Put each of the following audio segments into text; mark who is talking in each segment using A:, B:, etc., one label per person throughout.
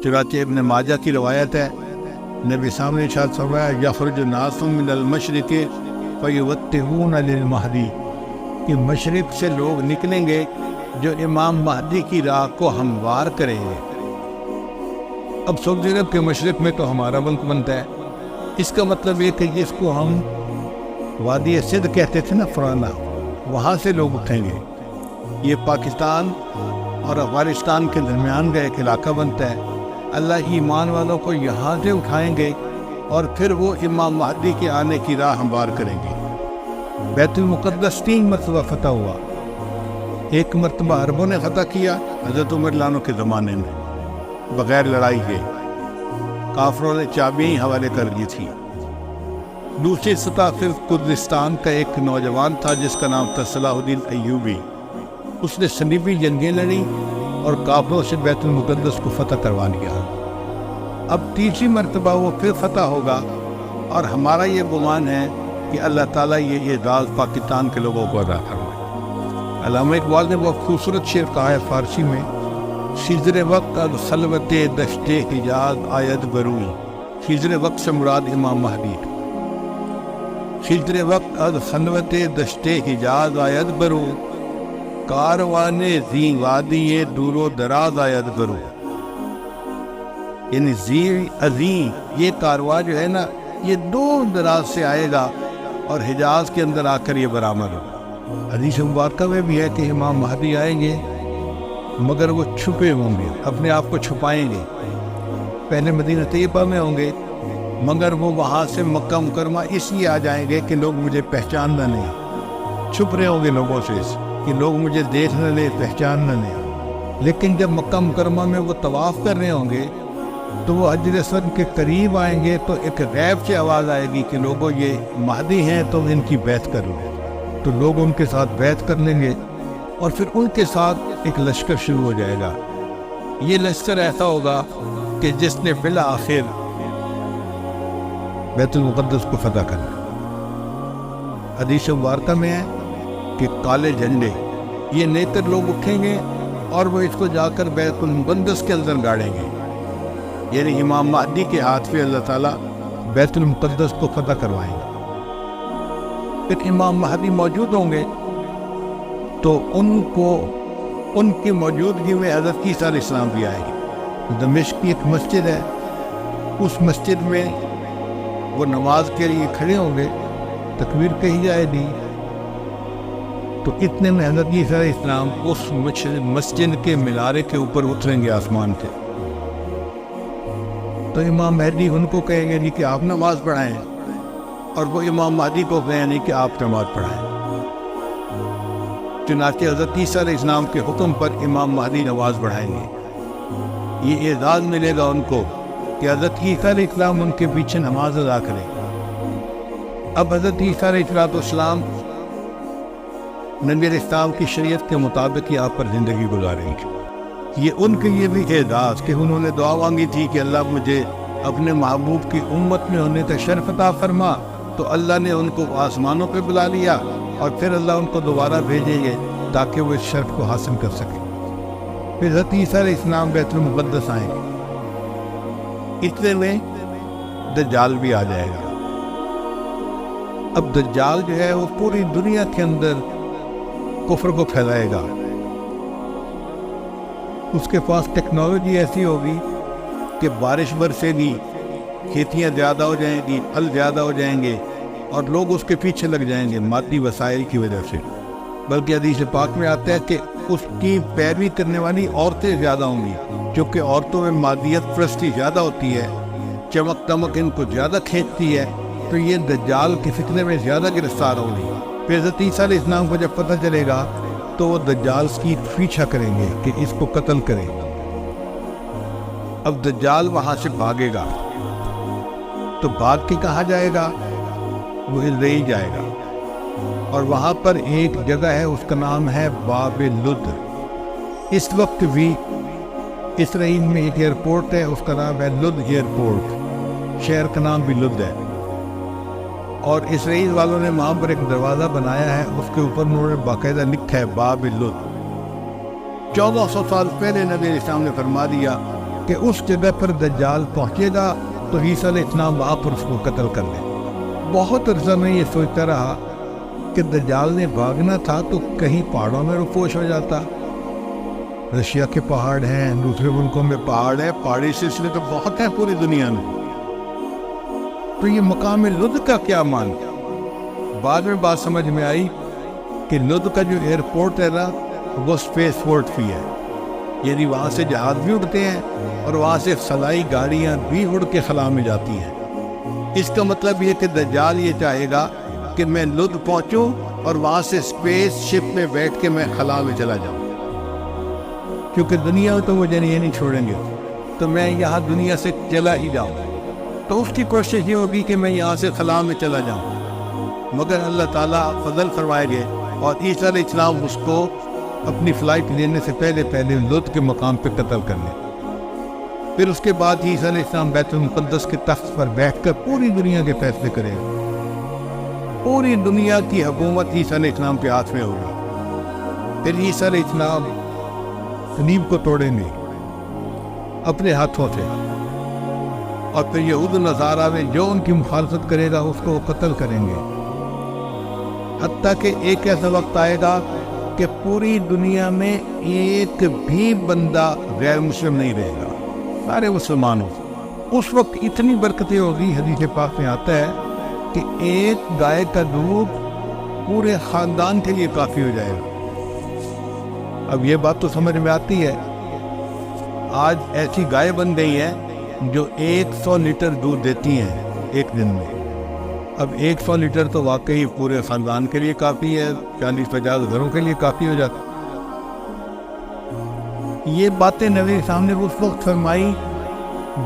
A: چنانچہ ابن ماجہ کی روایت ہے، نبی سامنے ارشاد فرمایا یخرج الناس من المشرق فیوتہون للمہدی، کہ مشرق سے لوگ نکلیں گے جو امام مہدی کی راہ کو ہموار کریں گے۔ اب سعودی عرب کے مشرق میں تو ہمارا ملک بنتا ہے، اس کا مطلب یہ کہ جس کو ہم وادی سندھ کہتے تھے نا پرانا، وہاں سے لوگ اٹھیں گے۔ یہ پاکستان اور افغانستان کے درمیان کا ایک علاقہ بنتا ہے۔ اللہ ایمان والوں کو یہاں سے اٹھائیں گے اور پھر وہ امام مہدی کے آنے کی راہ ہموار کریں گے۔ بیت المقدس 3 مرتبہ فتح ہوا۔ ایک مرتبہ عربوں نے فتح کیا حضرت عمر لانو کے زمانے میں بغیر لڑائی کے، کافروں نے چابیاں ہی حوالے کر دی تھی۔ دوسری سطح پھر کردستان کا ایک نوجوان تھا جس کا نام تھا صلاح الدین ایوبی، اس نے صلیبی جنگیں لڑیں اور کافروں سے بیت المقدس کو فتح کروا لیا۔ اب تیسری مرتبہ وہ پھر فتح ہوگا، اور ہمارا یہ گمان ہے کہ اللہ تعالیٰ یہ اعزاز پاکستان کے لوگوں کو عطا فرمائے۔ علامہ اقبال نے بہت خوبصورت شعر کہا ہے فارسی میں، خضر وقت از خلوت دشت حجاز آید برو، خضر وقت سے مراد امام مہدی، خضر وقت از خلوت دشت حجاز آید برو، کاروان زی وادی دور و دراز آید برو، یعنی زی عظیم یہ کارواں جو ہے نا یہ دور دراز سے آئے گا اور حجاز کے اندر آ کر یہ برآمد ہوگا۔ حدیث مبارکہ میں بھی ہے کہ امام مہدی آئیں گے مگر وہ چھپے ہوں گے، اپنے آپ کو چھپائیں گے۔ پہلے مدینہ طیبہ میں ہوں گے مگر وہ وہاں سے مکہ مکرمہ اس لیے آ جائیں گے کہ لوگ مجھے پہچاننا نہیں، چھپ رہے ہوں گے لوگوں سے کہ لوگ مجھے دیکھ نہ لیں، پہچان نہ لیں۔ لیکن جب مکہ مکرمہ میں وہ طواف کر رہے ہوں گے تو وہ حجر اسود کے قریب آئیں گے تو ایک غیب سے آواز آئے گی کہ لوگوں یہ مہدی ہیں تو ان کی بیعت کر لو، تو لوگ ان کے ساتھ بیعت کر لیں گے اور پھر ان کے ساتھ ایک لشکر شروع ہو جائے گا۔ یہ لشکر ایسا ہوگا کہ جس نے بالآخر بیت المقدس کو فتح کرنا۔ حدیث مبارکہ میں ہے کہ کالے جھنڈے یہ نیتر لوگ اٹھیں گے اور وہ اس کو جا کر بیت المقدس کے اندر گاڑیں گے، یعنی امام مہدی کے ہاتھ پہ اللہ تعالیٰ بیت المقدس کو فتح کروائیں گے۔ پھر امام مہدی موجود ہوں گے تو ان کی موجودگی میں حضرت عیسیٰ علیہ السلام بھی آئیں گے۔ دمشق کی ایک مسجد ہے، اس مسجد میں وہ نماز کے لیے کھڑے ہوں گے، تکبیر کہی جائے گی تو اتنے میں حضرت عیسیٰ علیہ السلام اس مسجد کے مینارے کے اوپر اتریں گے آسمان سے، تو امام مہدی ان کو کہیں گے کہ آپ نماز پڑھائیں، اور وہ امام مہدی کو کہیں کہ آپ نماز پڑھائیں۔ چنانچہ حضرت عیسیٰ علیہ السلام کے حکم پر امام مہدی نماز پڑھائیں گے۔ یہ اعزاز ملے گا ان کو کہ حضرت عیسیٰ علیہ السلام ان کے پیچھے نماز ادا کریں۔ اب حضرت عیسیٰ علیہ السلام نبی علیہ السلام کی شریعت کے مطابق یہاں پر زندگی گزاریں گے۔ یہ ان کے لیے بھی اعزاز کہ انہوں نے دعا مانگی تھی کہ اللہ مجھے اپنے محبوب کی امت میں ہونے کا شرف عطا فرما، تو اللہ نے ان کو آسمانوں پہ بلا لیا اور پھر اللہ ان کو دوبارہ بھیجیں گے تاکہ وہ اس شرف کو حاصل کر سکیں۔ پھر حضرت عیسیٰ علیہ السلام بیت المقدس آئیں گے، اتنے میں دجال بھی آ جائے گا۔ اب دجال جو ہے وہ پوری دنیا کے اندر کفر کو پھیلائے گا۔ اس کے پاس ٹیکنالوجی ایسی ہوگی کہ بارش برسے گی، کھیتیاں زیادہ ہو جائیں گی، پھل زیادہ ہو جائیں گے اور لوگ اس کے پیچھے لگ جائیں گے مادی وسائل کی وجہ سے۔ بلکہ حدیث پاک میں آتا ہے کہ اس کی پیروی کرنے والی عورتیں زیادہ ہوں گی، کیونکہ عورتوں میں مادیت پرستی زیادہ ہوتی ہے، چمک دمک ان کو زیادہ کھینچتی ہے، تو یہ دجال کے فتنے میں زیادہ گرفتار ہوں گی۔ پھر حضرت عیسیٰ علیہ السلام کو جب پتہ چلے گا تو وہ دجال کی پیچھا کریں گے کہ اس کو قتل کریں۔ اب دجال وہاں سے بھاگے گا تو بھاگ کے کہاں جائے گا؟ وہ اسرائیل جائے گا، اور وہاں پر ایک جگہ ہے اس کا نام ہے باب لد۔ اس وقت بھی اسرائیل میں ایک ایئرپورٹ ہے، اس کا نام ہے لد ایئرپورٹ، شہر کا نام بھی لد ہے، اور اسرائیل والوں نے وہاں پر ایک دروازہ بنایا ہے، اس کے اوپر انہوں نے باقاعدہ لکھا ہے باب لد۔ 1400 سال پہلے نبی علیہ السلام نے فرما دیا کہ اس جگہ پر دجال پہنچے گا تو عیسیٰ علیہ السلام وہاں پر اس کو قتل کر لیں۔ بہت عرصہ میں یہ سوچتا رہا کہ دجال نے بھاگنا تھا تو کہیں پہاڑوں میں رپوش ہو جاتا۔ رشیا کے پہاڑ ہیں، دوسرے ملکوں میں پہاڑ ہیں، پہاڑی سلسلے تو بہت ہیں پوری دنیا میں، تو یہ مقام لد کا کیا مان؟ بعد میں بات سمجھ میں آئی کہ لد کا جو ایئرپورٹ ہے نا وہ اسپیس پورٹ بھی ہے، یعنی وہاں سے جہاز بھی اڑتے ہیں اور وہاں سے خلائی گاڑیاں بھی اڑ کے خلا میں جاتی ہیں۔ اس کا مطلب یہ کہ دجال یہ چاہے گا کہ میں لد پہنچوں اور وہاں سے اسپیس شپ میں بیٹھ کے میں خلا میں چلا جاؤں، کیونکہ دنیا تو مجھے یہ نہیں چھوڑیں گے، تو میں یہاں دنیا سے چلا ہی جاؤں۔ تو اس کی کوشش یہ ہوگی کہ میں یہاں سے خلا میں چلا جاؤں، مگر اللہ تعالیٰ فضل فرمائے گے اور عیسیٰ علیہ السلام اس کو اپنی فلائٹ لینے سے پہلے لد کے مقام پہ قتل کر لیں۔ پھر اس کے بعد عیسیٰ علیہ السلام بیت المقدس کے تخت پر بیٹھ کر پوری دنیا کے فیصلے کرے گا، پوری دنیا کی حکومت عیسیٰ علیہ السلام کے ہاتھ میں ہوگی۔ پھر عیسیٰ علیہ السلام صلیب کو توڑیں گے اپنے ہاتھوں سے، اور پھر یہود و نصارہ میں جو ان کی مخالفت کرے گا اس کو وہ قتل کریں گے، حتیٰ کہ ایک ایسا وقت آئے گا کہ پوری دنیا میں ایک بھی بندہ غیر مسلم نہیں رہے گا، سارے مسلمان ہوں۔ اس وقت اتنی برکتیں ہوگی، حدیث پاک میں آتا ہے کہ ایک گائے کا دودھ پورے خاندان کے لیے کافی ہو جائے گا۔ اب یہ بات تو سمجھ میں آتی ہے، آج ایسی گائے بن گئی ہیں جو 100 لیٹر دودھ دیتی ہیں ایک دن میں۔ اب 100 لیٹر تو واقعی پورے خاندان کے لیے کافی ہے، 40-50 گھروں کے لیے کافی ہو جاتا۔ یہ باتیں نبی سامنے اس وقت فرمائی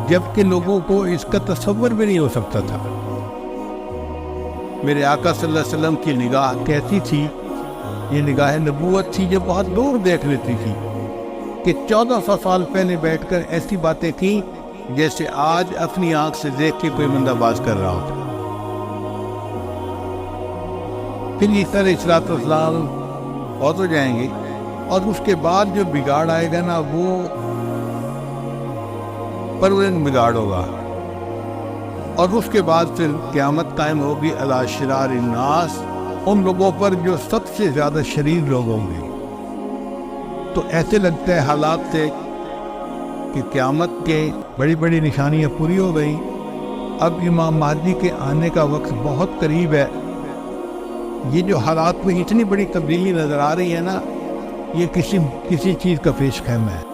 A: جب کہ لوگوں کو اس کا تصور بھی نہیں ہو سکتا تھا۔ میرے آقا صلی اللہ علیہ وسلم کی نگاہ کیسی تھی؟ یہ نگاہ نبوت تھی جو بہت دور دیکھ لیتی تھی، کہ 1400 سال پہلے بیٹھ کر ایسی باتیں کی جیسے آج اپنی آنکھ سے دیکھ کے کوئی بندہ باز کر رہا ہوتا۔ پھر عیسیٰ علیہ السلام فوت ہو جائیں گے، اور اس کے بعد جو بگاڑ آئے گا نا وہ پرورنگ بگاڑ ہوگا، اور اس کے بعد پھر قیامت قائم ہوگی علی شرار الناس، ان لوگوں پر جو سب سے زیادہ شریر لوگ ہوں گے۔ تو ایسے لگتا ہے حالات سے کہ قیامت کے بڑی بڑی نشانیاں پوری ہو گئی، اب امام مہدی کے آنے کا وقت بہت قریب ہے۔ یہ جو حالات میں اتنی بڑی تبدیلی نظر آ رہی ہے نا، یہ کسی چیز کا پیش خیمہ ہے۔